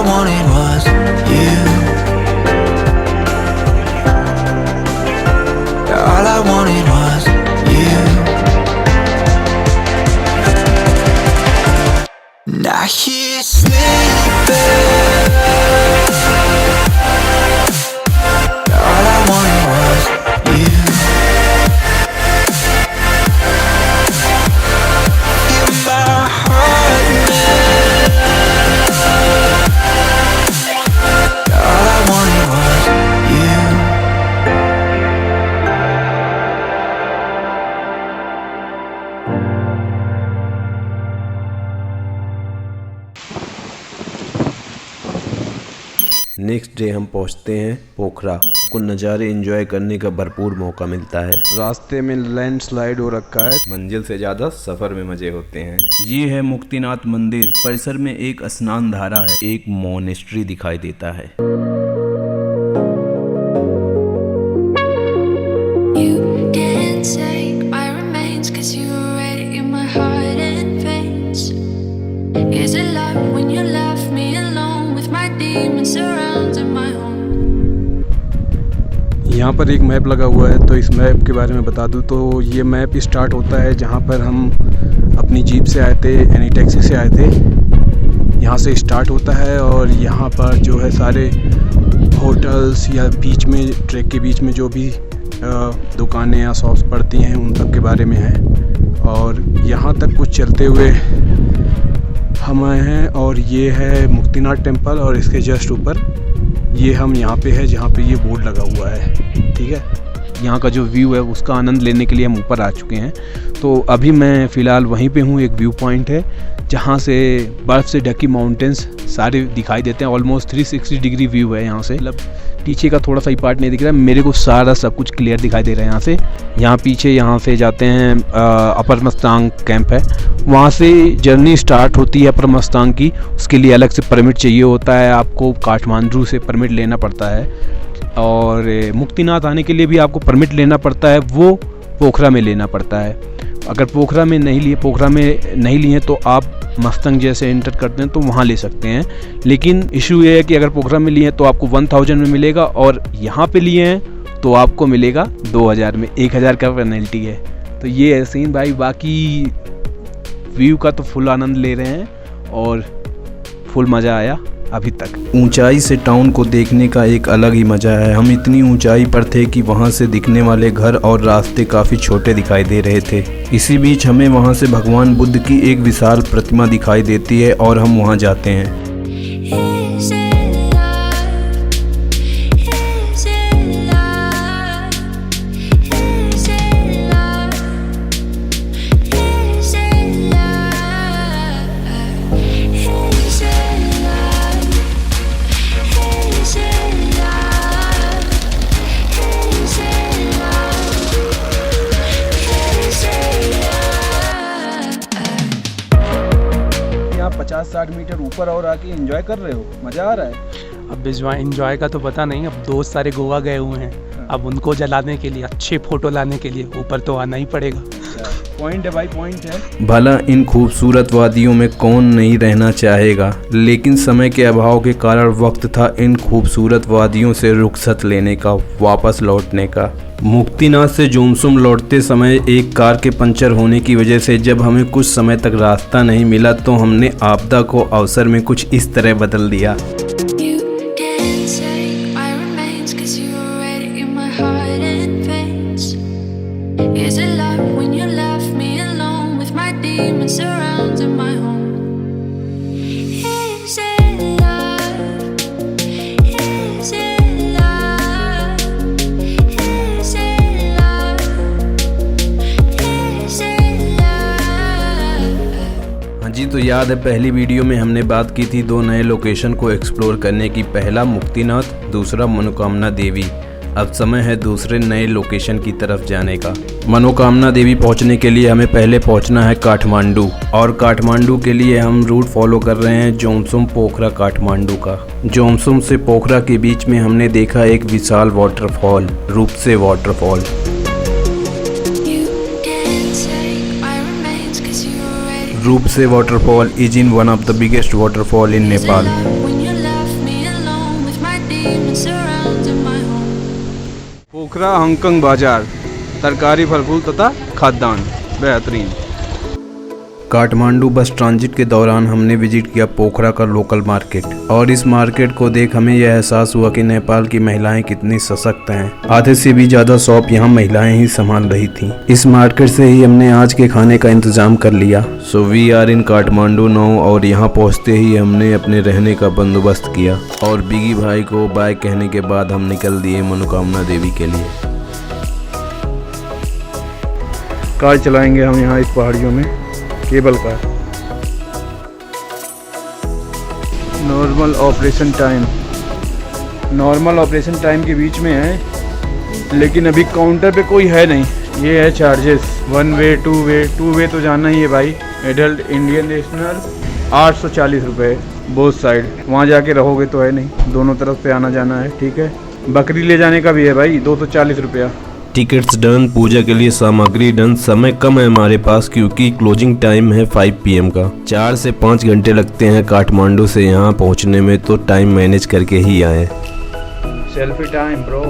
I wanted was you. All I wanted was you. Now he's sleeping. All I wanted was you. In my heart now. All I wanted was you. Next day हम पहुंचते हैं पोखरा को नज़ारे enjoy करने का भरपूर मौका मिलता है। रास्ते में लैंडस्लाइड हो रखा है। मंजिल से ज़्यादा सफ़र में मज़े होते हैं। ये है मुक्तिनाथ मंदिर। परिसर में एक स्नान धारा है, एक मोनेस्ट्री दिखाई देता है। यहाँ पर एक मैप लगा हुआ है, तो इस मैप के बारे में बता दूँ तो ये मैप स्टार्ट होता है जहाँ पर हम अपनी जीप से आए थे, यानी टैक्सी से आए थे। यहाँ से स्टार्ट होता है और यहाँ पर जो है सारे होटल्स या बीच में, ट्रैक के बीच में जो भी दुकानें या शॉप्स पड़ती हैं उन सब के बारे में है। और यहाँ तक कुछ चलते हुए हम आए हैं और ये है मुक्तिनाथ टेम्पल और इसके जस्ट ऊपर ये हम यहाँ पे है जहाँ पे ये बोर्ड लगा हुआ है। ठीक है, यहाँ का जो व्यू है उसका आनंद लेने के लिए हम ऊपर आ चुके हैं। तो अभी मैं फ़िलहाल वहीं पे हूँ। एक व्यू पॉइंट है जहाँ से बर्फ़ से ढकी माउंटेन्स सारे दिखाई देते हैं। ऑलमोस्ट 360 डिग्री व्यू है यहाँ से। मतलब पीछे का थोड़ा सा ही पार्ट नहीं दिख रहा है, मेरे को सारा सब कुछ क्लियर दिखाई दे रहा है यहाँ से। यहाँ पीछे यहाँ से जाते हैं अपर मस्तांग कैंप है, वहाँ से जर्नी स्टार्ट होती है अपर मस्तांग की। उसके लिए अलग से परमिट चाहिए होता है, आपको काठमांडू से परमिट लेना पड़ता है। और मुक्तिनाथ आने के लिए भी आपको परमिट लेना पड़ता है, वो पोखरा में लेना पड़ता है। अगर पोखरा में नहीं लिए तो आप मस्तंग जैसे एंटर करते हैं तो वहाँ ले सकते हैं। लेकिन इशू ये है कि अगर पोखरा में लिए हैं तो आपको 1000 में मिलेगा और यहाँ पे लिए हैं तो आपको मिलेगा 2000 में। 1000 का पेनल्टी है। तो ये है सीन भाई। बाकी व्यू का तो फुल आनंद ले रहे हैं और फुल मज़ा आया अभी तक। ऊंचाई से टाउन को देखने का एक अलग ही मज़ा है। हम इतनी ऊंचाई पर थे कि वहां से दिखने वाले घर और रास्ते काफ़ी छोटे दिखाई दे रहे थे। इसी बीच हमें वहां से भगवान बुद्ध की एक विशाल प्रतिमा दिखाई देती है और हम वहां जाते हैं। आप 50-60 मीटर ऊपर और आके एंजॉय कर रहे हो, मज़ा आ रहा है। अब एंजॉय का तो पता नहीं। अब दोस्त सारे गोवा गए हुए हैं, अब उनको जलाने के लिए, अच्छे फ़ोटो लाने के लिए ऊपर तो आना ही पड़ेगा। पॉइंट है भाई, पॉइंट है। भला इन खूबसूरत वादियों में कौन नहीं रहना चाहेगा, लेकिन समय के अभाव के कारण वक्त था इन खूबसूरत वादियों से रुखसत लेने का, वापस लौटने का। मुक्तिनाथ से जोमसुम लौटते समय एक कार के पंचर होने की वजह से जब हमें कुछ समय तक रास्ता नहीं मिला तो हमने आपदा को अवसर में कुछ इस तरह बदल दिया। जी तो याद है पहली वीडियो में हमने बात की थी 2 नए लोकेशन को एक्सप्लोर करने की, पहला मुक्तिनाथ, दूसरा मनोकामना देवी। अब समय है दूसरे नए लोकेशन की तरफ जाने का। मनोकामना देवी पहुंचने के लिए हमें पहले पहुंचना है काठमांडू, और काठमांडू के लिए हम रूट फॉलो कर रहे हैं जोमसुम पोखरा काठमांडू का। जोमसुम से पोखरा के बीच में हमने देखा एक विशाल वाटरफॉल, रूपसे वाटरफॉल। रूपसे waterfall is in one of the biggest waterfall in Nepal. Pokhara Hong Kong बाजार, तरकारी, फल फूल तथा खाद्यान्न बेहतरीन। काठमांडू बस ट्रांजिट के दौरान हमने विजिट किया पोखरा का लोकल मार्केट और इस मार्केट को देख हमें यह एहसास हुआ कि नेपाल की महिलाएं कितनी सशक्त हैं। आधे से भी ज्यादा शॉप यहाँ महिलाएं ही संभाल रही थीं। इस मार्केट से ही हमने आज के खाने का इंतजाम कर लिया। So we are in Kathmandu now और यहाँ पहुँचते ही हमने अपने रहने का बंदोबस्त किया और बिगी भाई को बाय कहने के बाद हम निकल दिए मनोकामना देवी के लिए। कार चलाएंगे हम यहाँ इस पहाड़ियों में, cable car. Normal operation time के बीच में है, लेकिन अभी काउंटर पे कोई है नहीं। ये है चार्जेस, 1 वे 2 वे तो जाना ही है भाई। एडल्ट इंडियन नेशनल 840 रुपये बोथ साइड। वहाँ जाके रहोगे तो है नहीं, दोनों तरफ से आना जाना है। ठीक है, बकरी ले जाने का भी है भाई, 240 रुपया। टिकट्स डन, पूजा के लिए सामग्री डन। समय कम है हमारे पास क्योंकि क्लोजिंग टाइम है 5 PM का। 4 से 5 घंटे लगते हैं काठमांडू से यहाँ पहुँचने में, तो टाइम मैनेज करके ही आए। Selfie time bro.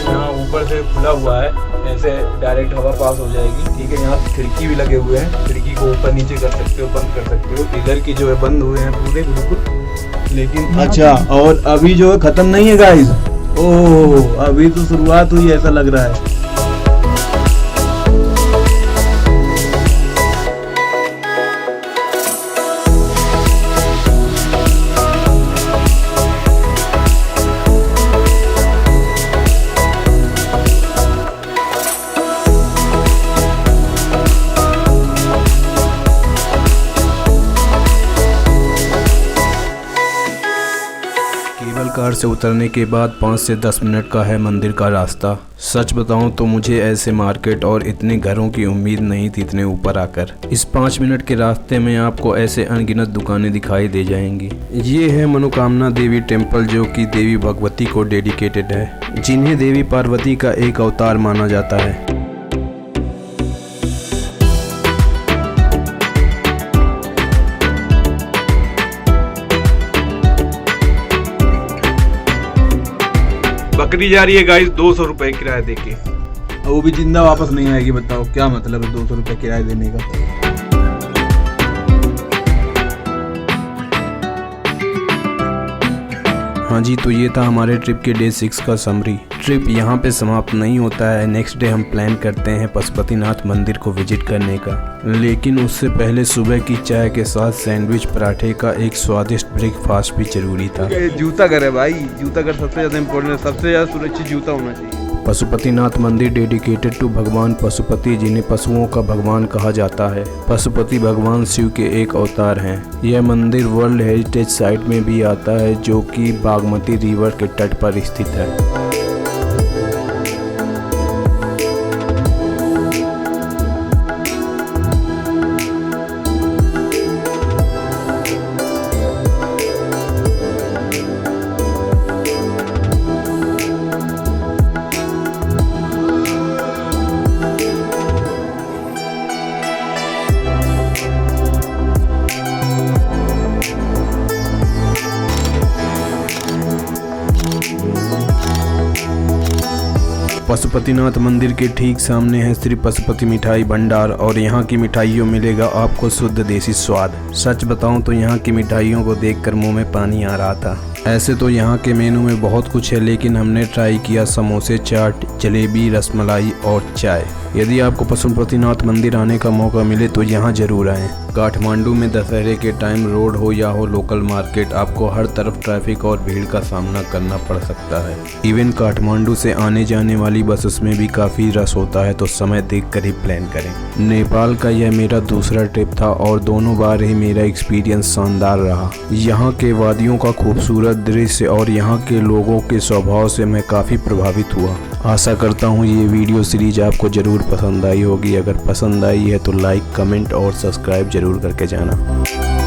यहाँ ऊपर से खुला हुआ है, ऐसे डायरेक्ट हवा पास हो जाएगी। ठीक है, यहाँ खिड़की भी लगे हुए हैं, खिड़की को ऊपर नीचे कर सकते हो, बंद कर सकते हो। इधर की जो है बंद हुए हैं पूरे बिल्कुल, लेकिन अच्छा। और अभी जो है खत्म नहीं है गाइस, ओह अभी तो शुरुआत हुई ऐसा लग रहा है। केबल कार से उतरने के बाद 5 से 10 मिनट का है मंदिर का रास्ता। सच बताऊं तो मुझे ऐसे मार्केट और इतने घरों की उम्मीद नहीं थी इतने ऊपर आकर। इस 5 मिनट के रास्ते में आपको ऐसे अनगिनत दुकानें दिखाई दे जाएंगी। ये है मनोकामना देवी टेम्पल, जो कि देवी भगवती को डेडिकेटेड है, जिन्हें देवी पार्वती का एक अवतार माना जाता है। बकरी जा रही है गाइस 200 रुपए किराया देके, वो भी जिंदा वापस नहीं आएगी। बताओ क्या मतलब है 200 रुपए किराया देने का। हाँ जी, तो ये था हमारे ट्रिप के डे 6 का समरी। ट्रिप यहाँ पे समाप्त नहीं होता है। नेक्स्ट डे हम प्लान करते हैं पशुपतिनाथ मंदिर को विजिट करने का, लेकिन उससे पहले सुबह की चाय के साथ सैंडविच पराठे का एक स्वादिष्ट ब्रेकफास्ट भी जरूरी था। जूता घर है भाई, जूता घर सबसे ज्यादा इम्पोर्टेंट है, सबसे ज्यादा सुरक्षित जूता होना चाहिए। पशुपतिनाथ मंदिर डेडिकेटेड टू भगवान पशुपति, जिन्हें पशुओं का भगवान कहा जाता है। पशुपति भगवान शिव के एक अवतार हैं। यह मंदिर वर्ल्ड हेरिटेज साइट में भी आता है, जो कि बागमती रिवर के तट पर स्थित है। पशुपतिनाथ मंदिर के ठीक सामने है श्री पशुपति मिठाई भंडार और यहाँ की मिठाइयों मिलेगा आपको शुद्ध देसी स्वाद। सच बताऊं तो यहाँ की मिठाइयों को देखकर मुंह में पानी आ रहा था। ऐसे तो यहाँ के मेनू में बहुत कुछ है, लेकिन हमने ट्राई किया समोसे, चाट, जलेबी, रसमलाई और चाय। यदि आपको पशुपतिनाथ मंदिर आने का मौका मिले तो यहाँ जरूर आएं। काठमांडू में दशहरे के टाइम रोड हो या हो लोकल मार्केट, आपको हर तरफ ट्रैफिक और भीड़ का सामना करना पड़ सकता है। इवन काठमांडू से आने जाने वाली बसेस में भी काफ़ी रश होता है, तो समय देखकर ही प्लान करें। नेपाल का यह मेरा दूसरा ट्रिप था और दोनों बार ही मेरा एक्सपीरियंस शानदार रहा। यहाँ के वादियों का खूबसूरत दृश्य और यहाँ के लोगों के स्वभाव से मैं काफ़ी प्रभावित हुआ। आशा करता हूँ ये वीडियो सीरीज आपको ज़रूर पसंद आई होगी। अगर पसंद आई है तो लाइक, कमेंट और सब्सक्राइब ज़रूर करके जाना।